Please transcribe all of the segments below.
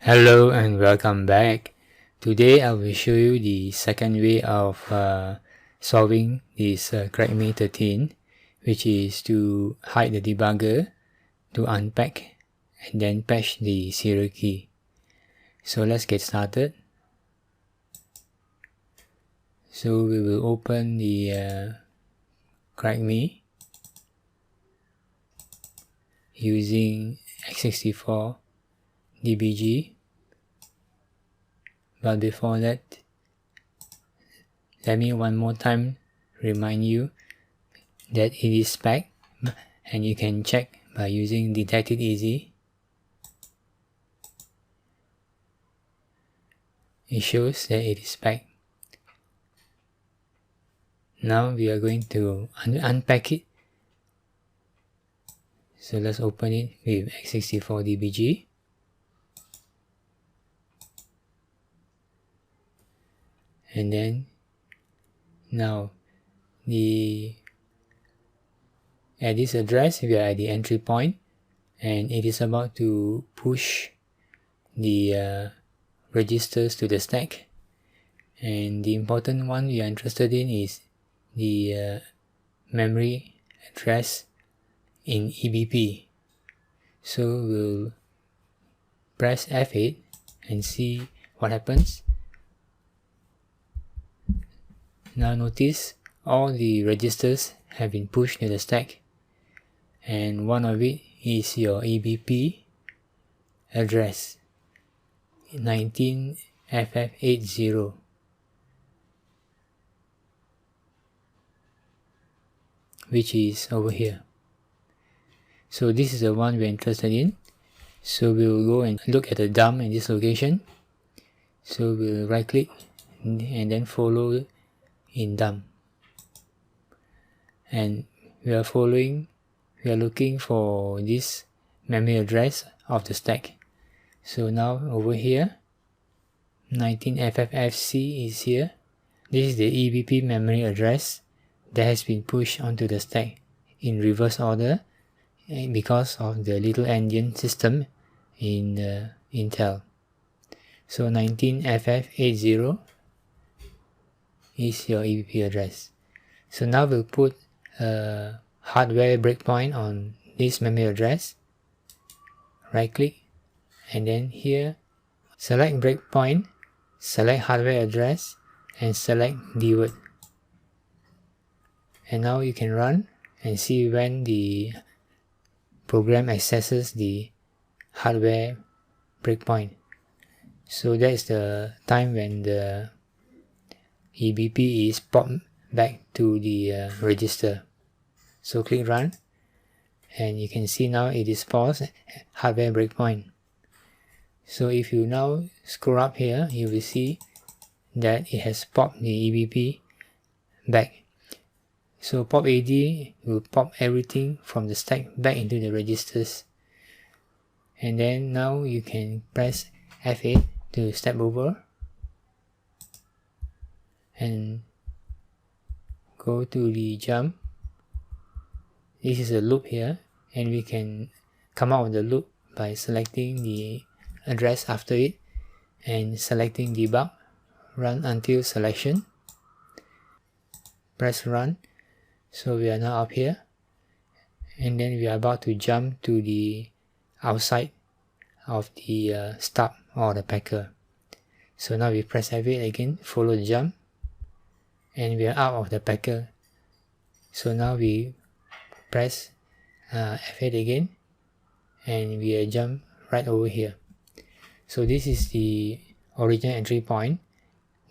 Hello and welcome back. Today I will show you the second way of solving this crack me 13, which is to hide the debugger, to unpack and then patch the serial key. So let's get started. So we will open the crack me using x64 debugger. But before that, let me one more time remind you that it is packed, and you can check by using Detect It Easy. It shows that it is packed. Now we are going to unpack it. So let's open it with x64 debugger. And then now at this address we are at the entry point, and it is about to push the registers to the stack. And the important one we are interested in is the memory address in EBP. So we'll press F8 and see what happens. Now notice all the registers have been pushed to the stack, and one of it is your EBP address 19FF80, which is over here. So this is the one we're interested in. So we'll go and look at the dump in this location. So we'll right click and then follow in dump, and we are looking for this memory address of the stack. So now over here 19FFFC is here. This is the EBP memory address that has been pushed onto the stack in reverse order because of the little endian system in Intel. So 19FF80 is your EBP address. So now we'll put a hardware breakpoint on this memory address. Right click, and then here select breakpoint, select hardware address, and select dword. And now you can run and see when the program accesses the hardware breakpoint. So that is the time when the EBP is popped back to the register. So click run, and you can see now it is paused hardware breakpoint. So if you now scroll up here, you will see that it has popped the EBP back. So pop AD will pop everything from the stack back into the registers. And then now you can press F8 to step over and go to the jump. This is a loop here, and we can come out of the loop by selecting the address after it and selecting debug, run until selection, press run. So we are now up here, and then we are about to jump to the outside of the stub or the packer. So now we press F8 again, follow the jump, and we are out of the packer. So now we press F8 again, and we jump right over here. So this is the original entry point.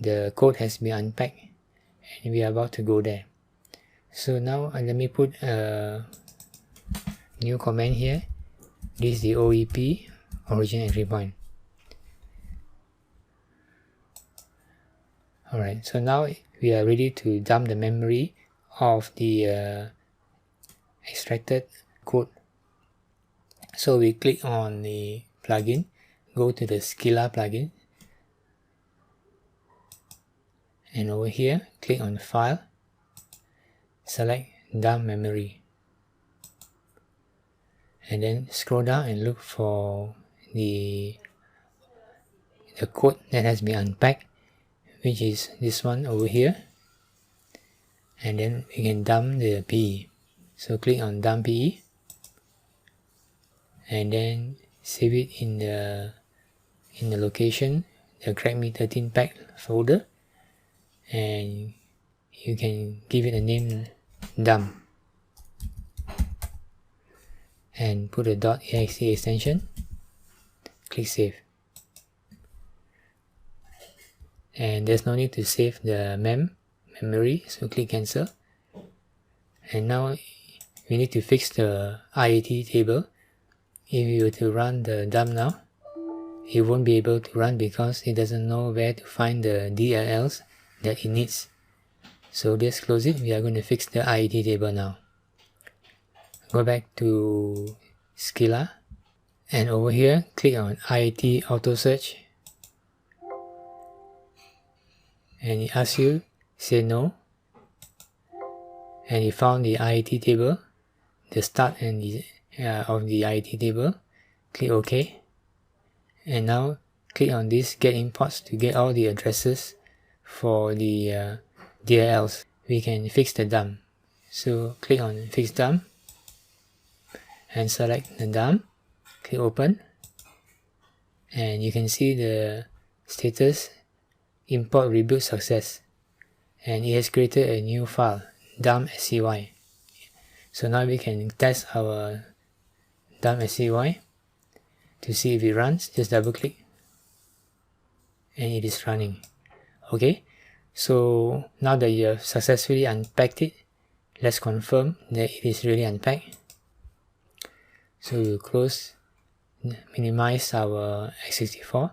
The code has been unpacked, and we are about to go there. So now let me put a new command here. This is the OEP, original entry point. Alright, so now we are ready to dump the memory of the extracted code. So we click on the plugin, go to the ScyllaHide plugin, and over here click on file, select dump memory, and then scroll down and look for the the code that has been unpacked, which is this one over here, and then we can dump the PE. So click on dump PE and then save it in the location, the crackme13 pack folder, and you can give it a name dump and put a .exe extension. Click save, and there's no need to save the memory, so click cancel. And now we need to fix the IAT table. If you were to run the dump now, it won't be able to run because it doesn't know where to find the DLLs that it needs. So just close it. We are going to fix the IAT table now. Go back to Scylla, and over here click on IAT auto search, and it asks you, say no, and you found the IAT table, the start and the of the IAT table. Click OK, and now click on this get imports to get all the addresses for the DLLs. We can fix the dump, so click on fix dump and select the dump. Click open, and you can see the status import rebuild success, and it has created a new file, dump.scy. So now we can test our dump.scy to see if it runs. Just double click and it is running. Okay, so now that you have successfully unpacked it, let's confirm that it is really unpacked. So we'll close, minimize our x64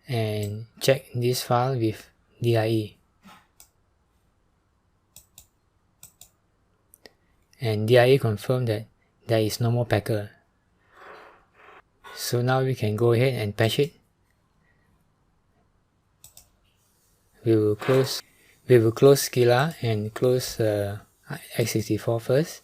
and check this file with DIE. And DIE confirmed that there is no more packer. So now we can go ahead and patch it. We will close Scylla and close x64 first,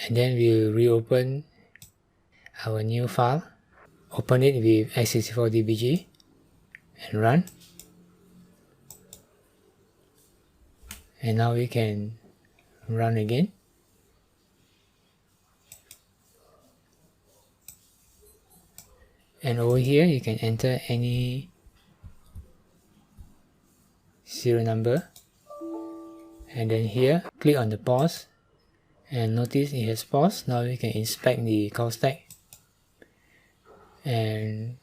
and then we will reopen our new file, open it with x64dbg and run. And now we can run again. And over here you can enter any serial number, and then here click on the pause, and notice it has paused. Now we can inspect the call stack and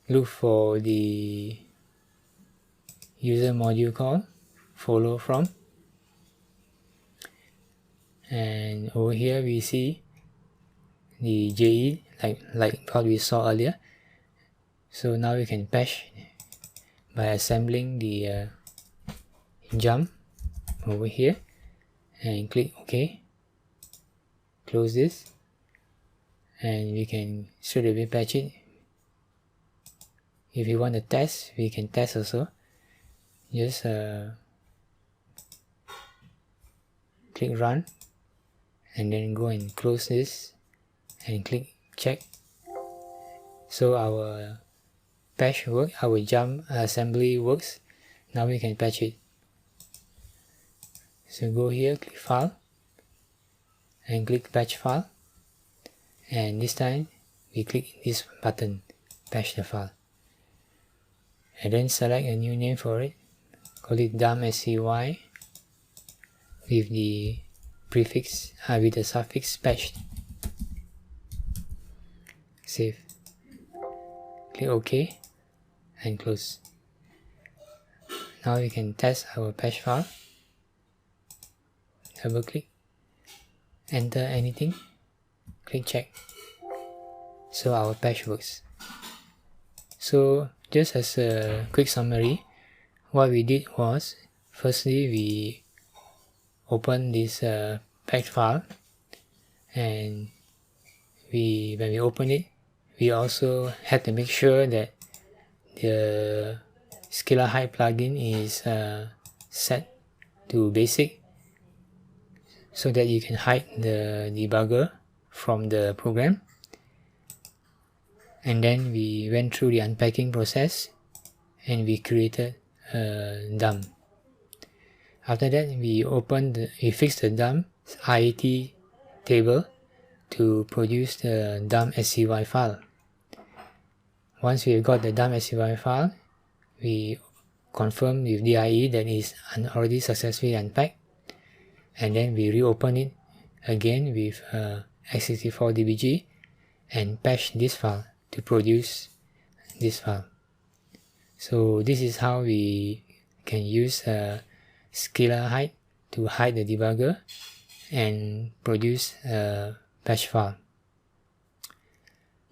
look for the user module call, follow from, and over here we see the JE like what we saw earlier. So now we can patch by assembling the jump over here and click OK. Close this, and we can straight away patch it. If you want to test, we can test also. Just click run and then go and close this and click check. So our patch work, our jump assembly works. Now we can patch it. So go here, click file and click patch file, and this time we click this button, patch the file, and then select a new name for it, call it dump.scy with the prefix with the suffix patched. Save, click OK and close. Now we can test our patch file. Double click, enter anything, click check. So our patch works. So just as a quick summary, what we did was, firstly we opened this patch file, and when we open it, we also had to make sure that the ScyllaHide plugin is set to basic, so that you can hide the debugger from the program. and then we went through the unpacking process and we created a dump. After that, we fixed the dump IAT table to produce the dump SCY file. Once we got the dump SCY file, we confirm with DIE that it's already successfully unpacked, and then we reopen it again with x64 dbg and patch this file to produce this file. So this is how we can use ScyllaHide to hide the debugger and produce a patch file.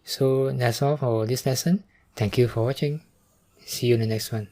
So that's all for this lesson. Thank you for watching. See you in the next one.